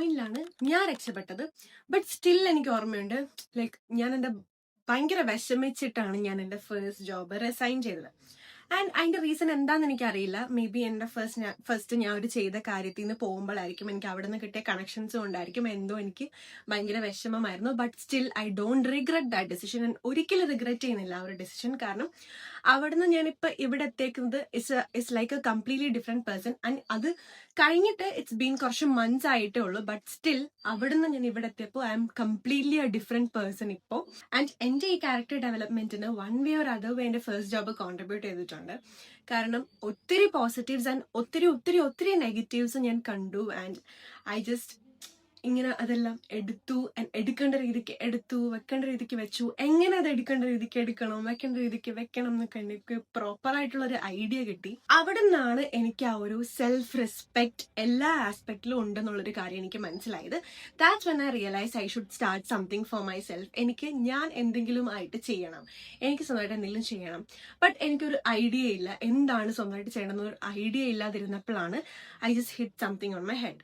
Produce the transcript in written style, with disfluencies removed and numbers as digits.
പോയിന്റിലാണ് ഞാൻ രക്ഷപ്പെട്ടത്. But still എനിക്ക് ഓർമ്മയുണ്ട്, ലൈക്ക് ഞാൻ എൻ്റെ ഭയങ്കര വിഷമിച്ചിട്ടാണ് ഞാൻ എൻ്റെ ഫസ്റ്റ് ജോബ് റിസൈൻ ചെയ്തത്. ആൻഡ് അതിന്റെ റീസൺ എന്താണെന്ന് എനിക്കറിയില്ല. മേ ബി എൻ്റെ ഫസ്റ്റ് ഞാൻ ഒരു ചെയ്ത കാര്യത്തിൽ നിന്ന് പോകുമ്പോഴായിരിക്കും, എനിക്ക് അവിടെ നിന്ന് കിട്ടിയ കണക്ഷൻസും ഉണ്ടായിരിക്കും, എന്തോ എനിക്ക് ഭയങ്കര വിഷമമായിരുന്നു. But still I don't regret that decision. ഞാൻ ഒരിക്കലും റിഗ്രറ്റ് ചെയ്യുന്നില്ല ആ ഒരു ഡിസിഷൻ. കാരണം അവിടുന്ന് ഞാനിപ്പോ ഇവിടെ എത്തിയേക്കുന്നത് it's like a completely different person. And അത് കഴിഞ്ഞിട്ട് ഇറ്റ്സ് ബീൻ കുറച്ച് മന്ത്സ് ആയിട്ടേ ഉള്ളൂ. ബട്ട് സ്റ്റിൽ അവിടുന്ന് ഞാൻ ഇവിടെ എത്തിയപ്പോൾ I'm completely a different person ഇപ്പോൾ. ആൻഡ് എൻ്റെ ഈ ക്യാരക്ടർ ഡെവലപ്മെന്റിന് one way or other way എൻ്റെ ഫസ്റ്റ് ജോബ് കോൺട്രിബ്യൂട്ട് ചെയ്തിട്ടുണ്ട്. കാരണം ഒത്തിരി പോസിറ്റീവ്സ് ആൻഡ് ഒത്തിരി ഒത്തിരി ഒത്തിരി നെഗറ്റീവ്സ് ഞാൻ കണ്ടു. ആൻഡ് ഐ ജസ്റ്റ് ഇങ്ങനെ അതെല്ലാം എടുത്തു, എടുക്കേണ്ട രീതിക്ക് എടുത്തു, വെക്കേണ്ട രീതിക്ക് വെച്ചു. എങ്ങനെ അത് എടുക്കേണ്ട രീതിക്ക് എടുക്കണം, വെക്കേണ്ട രീതിക്ക് വെക്കണം എന്നൊക്കെ എനിക്ക് പ്രോപ്പർ ആയിട്ടുള്ള ഒരു ഐഡിയ കിട്ടി. അവിടെ നിന്നാണ് എനിക്ക് ആ ഒരു സെൽഫ് റെസ്പെക്ട് എല്ലാ ആസ്പെക്റ്റിലും ഉണ്ടെന്നുള്ളൊരു കാര്യം എനിക്ക് മനസ്സിലായത്. That's when I realise I should start something for my self. എനിക്ക് ഞാൻ എന്തെങ്കിലും ആയിട്ട് ചെയ്യണം, എനിക്ക് സ്വന്തമായിട്ട് എന്തെങ്കിലും ചെയ്യണം. ബട്ട് എനിക്കൊരു ഐഡിയ ഇല്ല എന്താണ് സ്വന്തമായിട്ട് ചെയ്യണം എന്നൊരു ഐഡിയ ഇല്ലാതിരുന്നപ്പോഴാണ് I just hit something on my head.